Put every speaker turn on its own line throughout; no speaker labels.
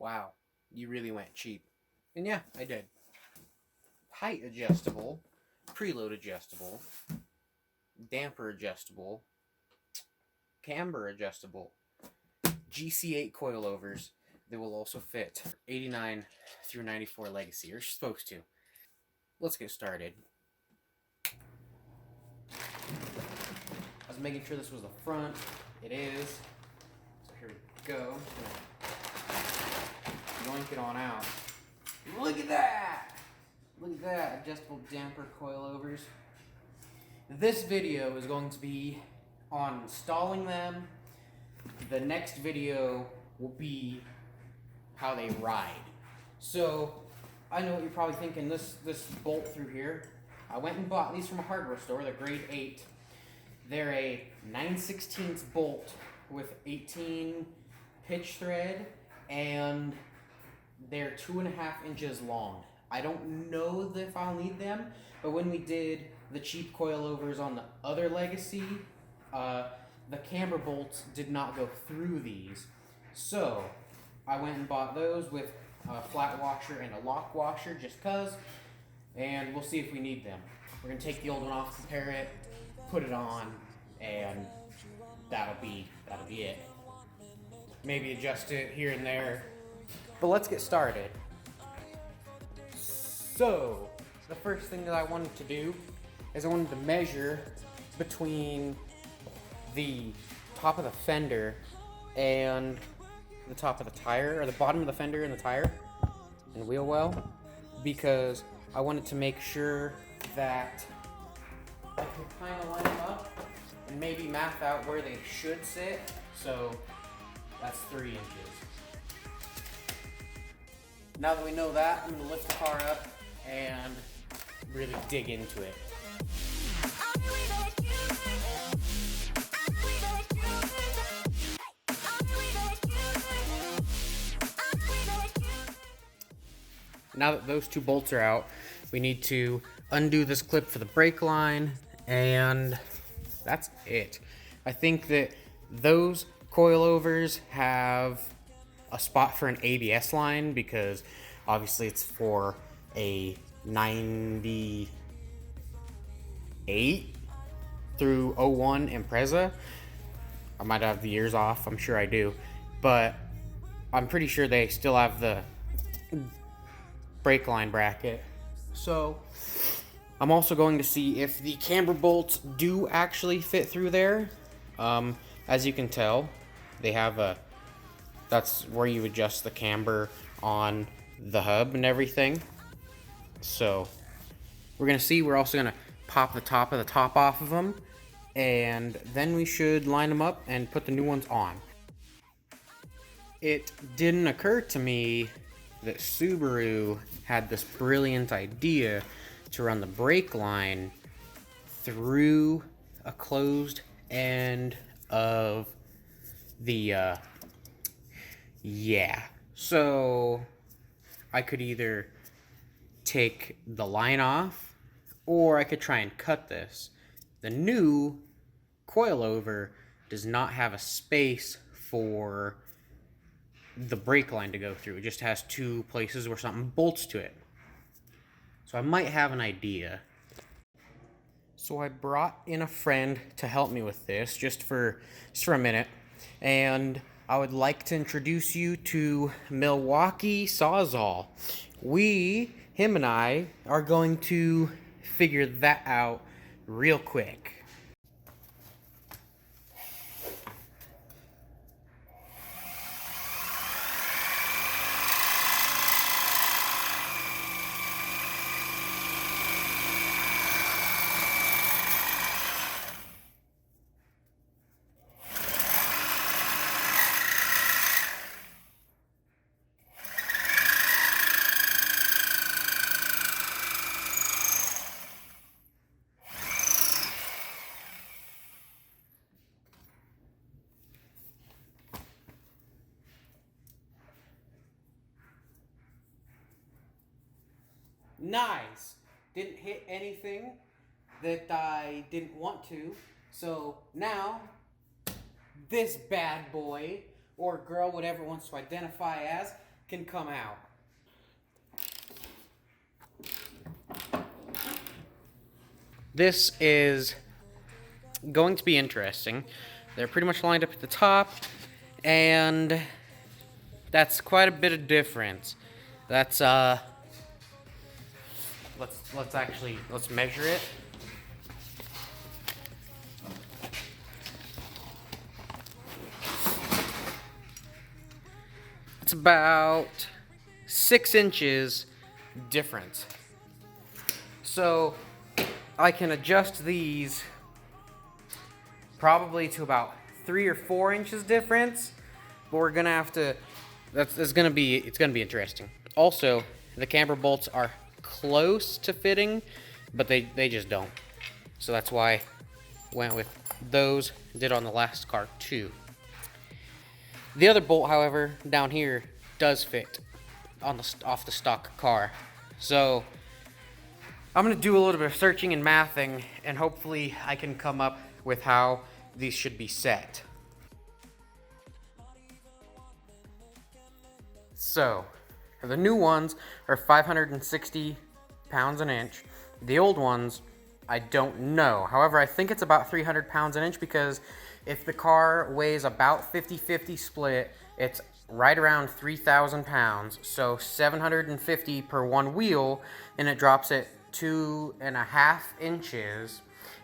Wow, you really went cheap. And yeah, I did. Height adjustable, preload adjustable, damper adjustable, camber adjustable, GC8 coilovers that will also fit 89 through 94 Legacy, or supposed to. Let's get started. I was making sure this was the front. It is. So here we go. Yoink it on out. Look at that! Look at that, adjustable damper coilovers. This video is going to be on installing them. The next video will be how they ride. So, I know what you're probably thinking, this bolt through here. I went and bought these from a hardware store, they're grade 8. They're a 9/16 bolt with 18 pitch thread, and they're 2.5 inches long. I don't know if I'll need them, but when we did the cheap coilovers on the other Legacy, the camber bolts did not go through these. So I went and bought those with a flat washer and a lock washer just cause, and we'll see if we need them. We're gonna take the old one off, compare it, put it on, and that'll be it. Maybe adjust it here and there. But let's get started. So, the first thing that I wanted to do is I wanted to measure between the top of the fender and the top of the tire, or the bottom of the fender and the tire and wheel well, because I wanted to make sure that I could kind of line them up and maybe math out where they should sit. So that's 3 inches. Now that we know that, I'm going to lift the car up and really dig into it. Now that those two bolts are out, we need to undo this clip for the brake line, and that's it. I think that those coilovers have a spot for an ABS line because obviously it's for a 98 through 01 Impreza. I might have the years off, I'm sure I do, but I'm pretty sure they still have the brake line bracket. So I'm also going to see if the camber bolts do actually fit through there. As you can tell, they have that's where you adjust the camber on the hub and everything. So we're gonna see. We're also gonna pop the top of the top off of them, and then we should line them up and put the new ones on. It didn't occur to me that Subaru had this brilliant idea to run the brake line through a closed end of the so I could either take the line off or I could try and cut this. The new coilover does not have a space for the brake line to go through. It just has 2 places where something bolts to it. So I might have an idea. So I brought in a friend to help me with this just for a minute, and I would like to introduce you to Milwaukee Sawzall. Him and I, are going to figure that out real quick. Nice. Didn't hit anything that I didn't want to. So now, this bad boy, or girl, whatever it wants to identify as, can come out. This is going to be interesting. They're pretty much lined up at the top, and that's quite a bit of difference. That's let's measure it. It's about 6 inches difference. So I can adjust these probably to about 3 or 4 inches difference, but we're gonna have to. It's gonna be interesting. Also, the camber bolts are close to fitting, but they just don't. So that's why I went with those. Did on the last car too. The other bolt, however, down here does fit on off the stock car. So I'm gonna do a little bit of searching and mathing, and hopefully I can come up with how these should be set. So, the new ones are 560 pounds an inch. The old ones, I don't know. However, I think it's about 300 pounds an inch, because if the car weighs about 50-50 split, it's right around 3,000 pounds. So 750 per one wheel, and it drops it 2.5 inches,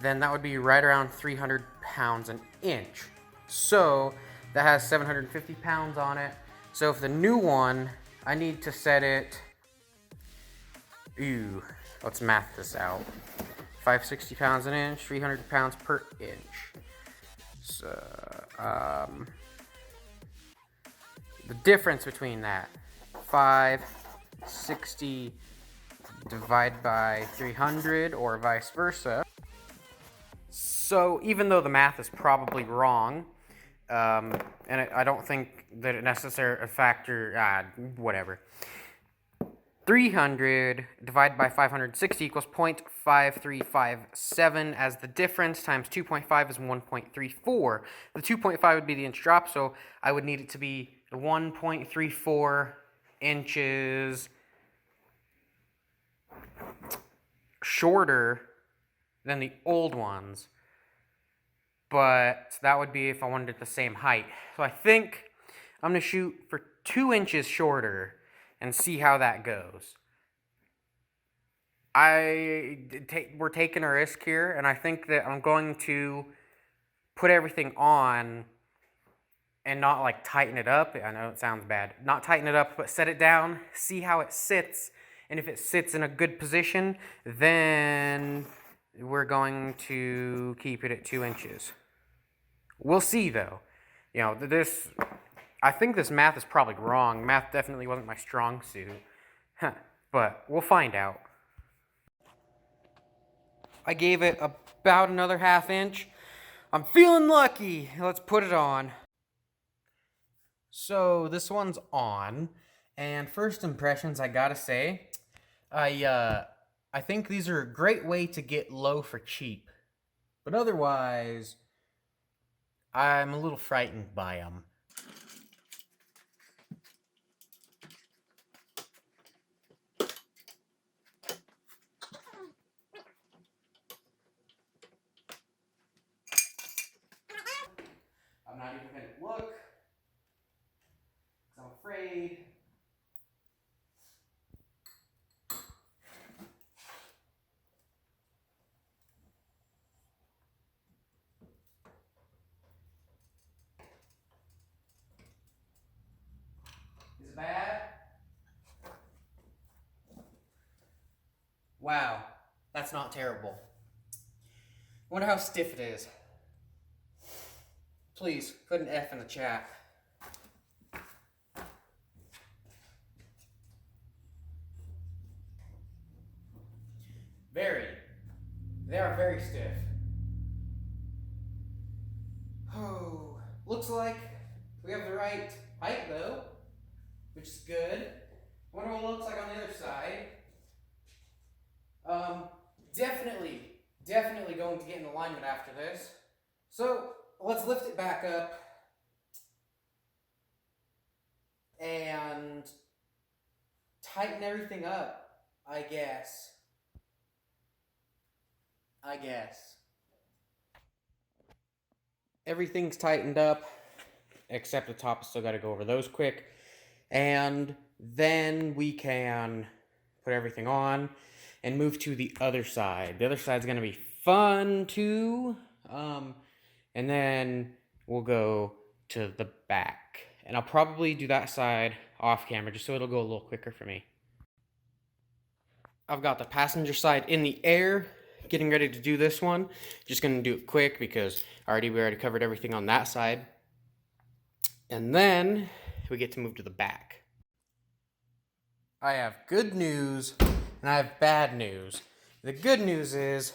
then that would be right around 300 pounds an inch. So that has 750 pounds on it. So if the new one, I need to set it, let's math this out. 560 pounds an inch, 300 pounds per inch. So, the difference between that, 560 divided by 300, or vice versa. So even though the math is probably wrong, and I don't think that it necessarily a factor, whatever. 300 divided by 560 equals 0.5357, as the difference times 2.5 is 1.34. The 2.5 would be the inch drop, so I would need it to be 1.34 inches shorter than the old ones. But that would be if I wanted it the same height. So I think I'm going to shoot for 2 inches shorter and see how that goes. We're taking a risk here, and I think that I'm going to put everything on and not like tighten it up. I know it sounds bad. Not tighten it up, but set it down, see how it sits, and if it sits in a good position, then we're going to keep it at 2 inches. We'll see, though. You know, I think this math is probably wrong. Math definitely wasn't my strong suit. But we'll find out. I gave it about another ½ inch. I'm feeling lucky. Let's put it on. So this one's on, and first impressions, I gotta say, I think these are a great way to get low for cheap. But otherwise, I'm a little frightened by them. I'm not even gonna look, because I'm afraid. Is it bad? Wow, that's not terrible. Wonder how stiff it is. Please, put an F in the chat. They are very stiff. Oh, looks like we have the right height though, which is good. Wonder what it looks like on the other side. Definitely going to get in alignment after this. So let's lift it back up and tighten everything up, I guess. Everything's tightened up, except the top. Still got to go over those quick. And then we can put everything on and move to the other side. The other side's going to be fun, too. And then we'll go to the back. And I'll probably do that side off camera, just so it'll go a little quicker for me. I've got the passenger side in the air, getting ready to do this one. Just going to do it quick because we already covered everything on that side. And then we get to move to the back. I have good news and I have bad news. The good news is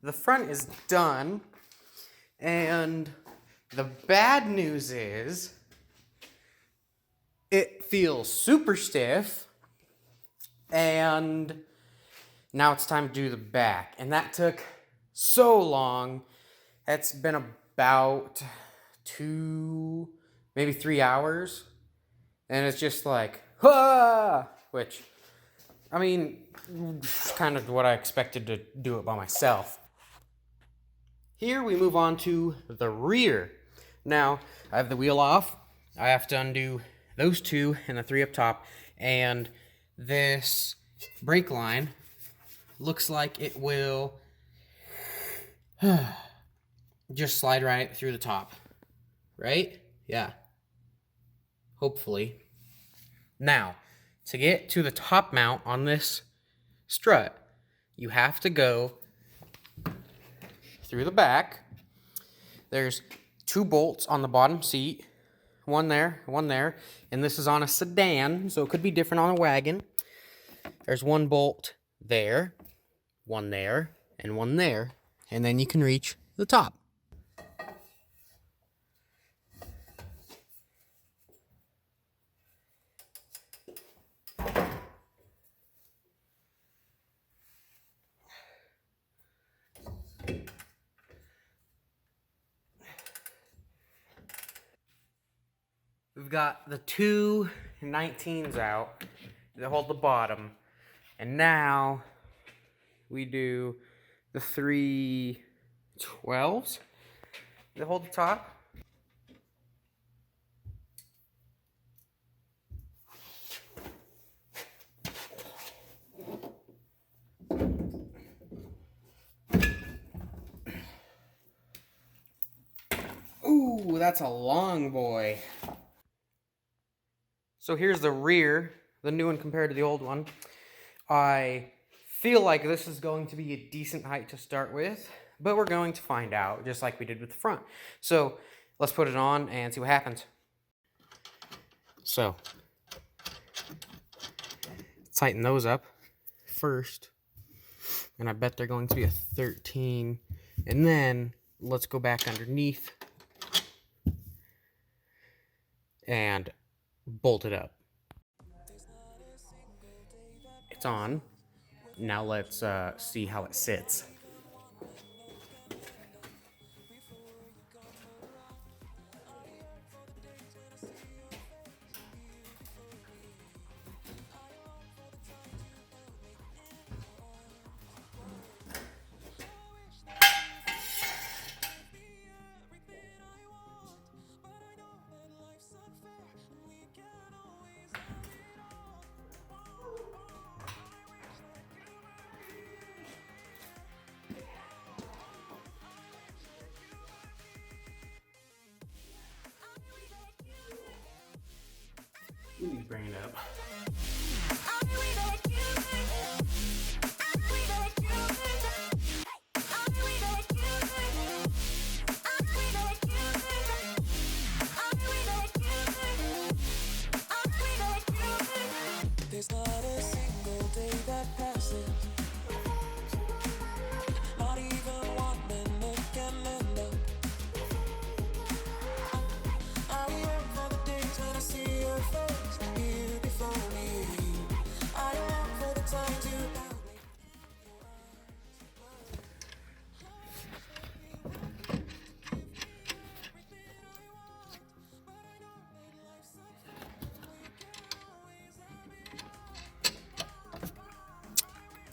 the front is done, and the bad news is it feels super stiff, and now it's time to do the back. And that took so long. It's been about 2, maybe 3 hours. And it's just like, which, I mean, kind of what I expected to do it by myself. Here we move on to the rear. Now, I have the wheel off. I have to undo those 2 and the 3 up top. And this brake line looks like it will just slide right through the top. Right? Yeah. Hopefully. Now, to get to the top mount on this strut, you have to go through the back. There's 2 bolts on the bottom seat. One there, and this is on a sedan, so it could be different on a wagon. There's 1 bolt there, 1 there, and 1 there, and then you can reach the top. We've got the 2 19s out that hold the bottom, and now we do the 3 12s that hold the top. Ooh, that's a long boy. So here's the rear, the new one compared to the old one. I feel like this is going to be a decent height to start with, but we're going to find out, just like we did with the front. So let's put it on and see what happens. So, tighten those up first, and I bet they're going to be a 13. And then let's go back underneath and bolt it up. It's on. Now let's see how it sits. Let me bring it up.
There's not a single day that passes, not even 1 minute can end up. I yearn for the days when I see your face here before me. I am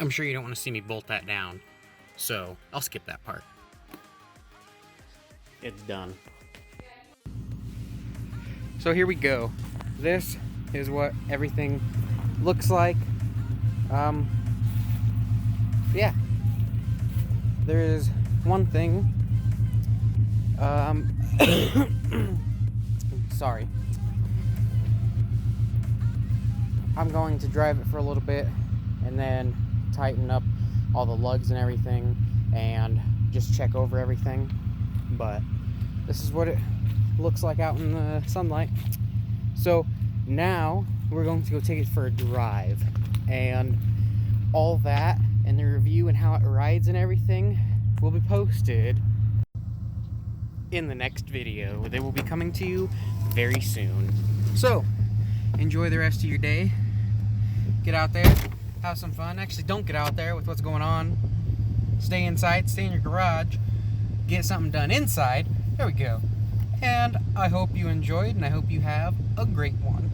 I'm sure you don't want to see me bolt that down, so I'll skip that part. It's done. So here we go. This is what everything looks like. Yeah. There is one thing. Sorry. I'm going to drive it for a little bit and then tighten up all the lugs and everything and just check over everything. But this is what it looks like out in the sunlight. So now we're going to go take it for a drive, and all that and the review and how it rides and everything will be posted in the next video. They will be coming to you very soon. So enjoy the rest of your day. Get out there, have some fun. Actually, don't get out there with what's going on. Stay inside, stay in your garage, get something done inside. There we go. And I hope you enjoyed, and I hope you have a great one.